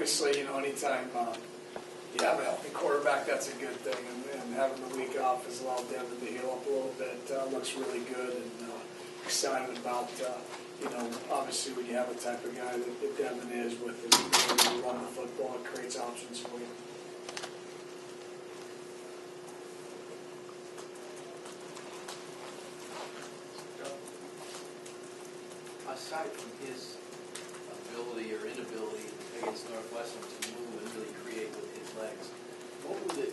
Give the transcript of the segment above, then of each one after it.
obviously, anytime you have a healthy quarterback, that's a good thing. And having the week off has allowed Devin to heal up a little bit. Looks really good, and excited about, obviously when you have the type of guy that Devin is with his ability to run the football, it creates options for you. Aside from his ability or inability against Northwestern to move and really create with his legs, what were the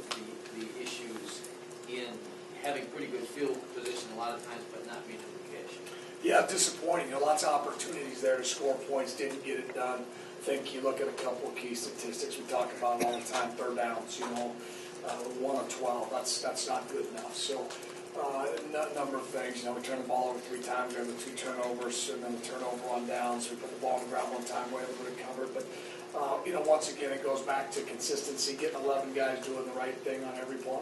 issues in having pretty good field position a lot of times but not being able to catch? Yeah, disappointing. Lots of opportunities there to score points, didn't get it done. I think you look at a couple of key statistics we talk about all the time, third downs, 1 of 12, that's not good enough. So a number of things, we turned the ball over 3 times, we had the 2 turnovers, and then the turnover on downs. We put the ball on the ground 1 time, we were able to recover. But, once again, it goes back to consistency, getting 11 guys doing the right thing on every play.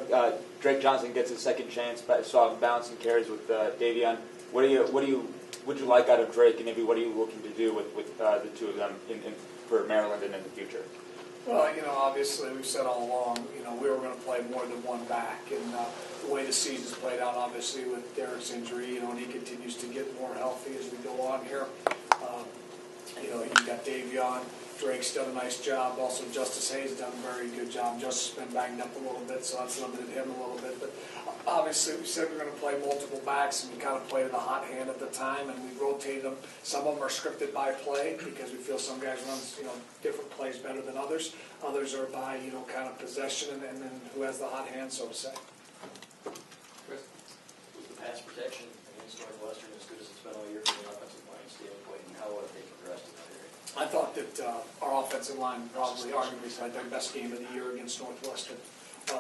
Doug, Drake Johnson gets his second chance, but I saw him bouncing carries with Davion. Would you like out of Drake, and maybe what are you looking to do with the two of them for Maryland and in the future? Well, obviously we've said all along, we were going to play more than one back, and the way the season's played out, obviously with Derek's injury, and he continues to get more healthy as we go on here. You've got Davion. Drake's done a nice job. Also, Justice Hayes done a very good job. Justice has been banged up a little bit, so that's limited him a little bit. But obviously, we said we're going to play multiple backs, and we kind of played the hot hand at the time, and we rotated them. Some of them are scripted by play because we feel some guys run, different plays better than others. Others are by, kind of possession and then who has the hot hand, so to say. Chris, was the pass protection against Northwestern as good as it's been all year from the offensive line standpoint, and how have they progressed in that area? I thought that our offensive line probably arguably had their best game of the year against Northwestern.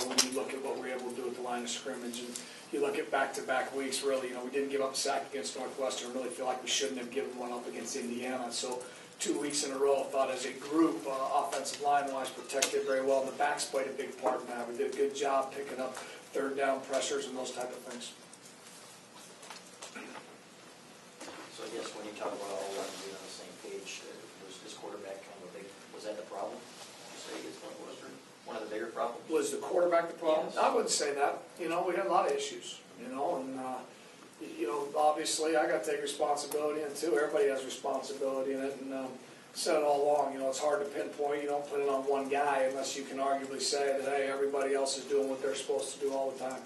When you look at what we were able to do at the line of scrimmage, and you look at back-to-back weeks, really, we didn't give up a sack against Northwestern. Really feel like we shouldn't have given one up against Indiana. So 2 weeks in a row, I thought as a group, offensive line-wise, protected very well, and the backs played a big part in that. We did a good job picking up third down pressures and those type of things. So I guess when you talk about all lines being on the same page, was this quarterback kind of a big, was that the problem? Would you say against Northwestern? One of the bigger problems? Was the quarterback the problem? Yes. I wouldn't say that. We had a lot of issues, and obviously I got to take responsibility in it too. Everybody has responsibility in it, and said it all along, it's hard to pinpoint. You don't put it on one guy unless you can arguably say that, hey, everybody else is doing what they're supposed to do all the time.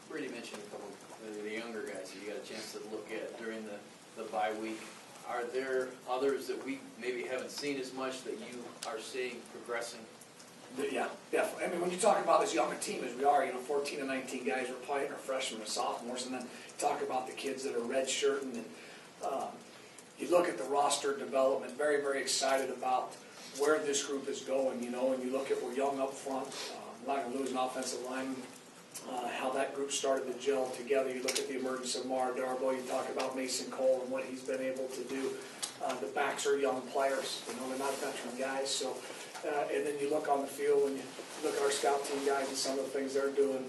Brady mentioned a couple of the younger guys that you got a chance to look at during the bye week. Are there others that we maybe haven't seen as much that you are seeing progressing? Yeah, definitely. I mean, when you talk about as young a team as we are, 14 and 19 guys are playing, are freshmen and sophomores, and then talk about the kids that are redshirting, and you look at the roster development, very, very excited about where this group is going, and you look at we're young up front, not going to lose an offensive lineman. How that group started to gel together. You look at the emergence of Mara Darbo, you talk about Mason Cole and what he's been able to do. The backs are young players, they're not veteran guys. So, and then you look on the field and you look at our scout team guys and some of the things they're doing.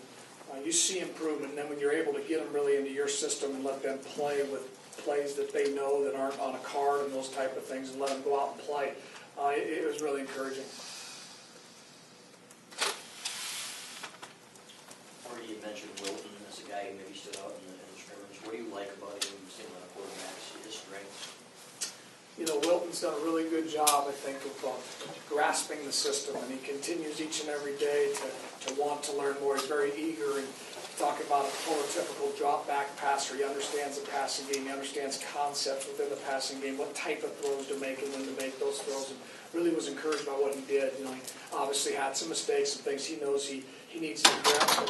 You see improvement, and then when you're able to get them really into your system and let them play with plays that they know that aren't on a card and those type of things, and let them go out and play, it was really encouraging. You mentioned Wilton as a guy who maybe stood out in the scrimmage. What do you like about him? You've seen a lot of quarterbacks, his strengths. Wilton's done a really good job, I think, of grasping the system, and he continues each and every day to want to learn more. He's very eager, and talk about a prototypical drop-back passer. He understands the passing game. He understands concepts within the passing game, what type of throws to make and when to make those throws, and really was encouraged by what he did. He obviously had some mistakes and things he knows he needs to grasp.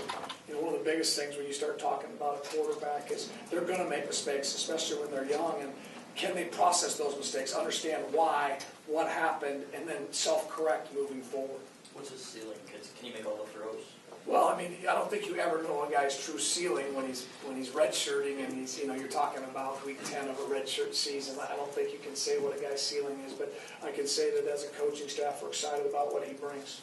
One of the biggest things when you start talking about a quarterback is they're going to make mistakes, especially when they're young, and can they process those mistakes, understand why, what happened, and then self-correct moving forward. What's his ceiling? Can he make all the throws? Well, I mean, I don't think you ever know a guy's true ceiling when he's redshirting and he's, you're talking about week 10 of a redshirt season. I don't think you can say what a guy's ceiling is, but I can say that as a coaching staff, we're excited about what he brings.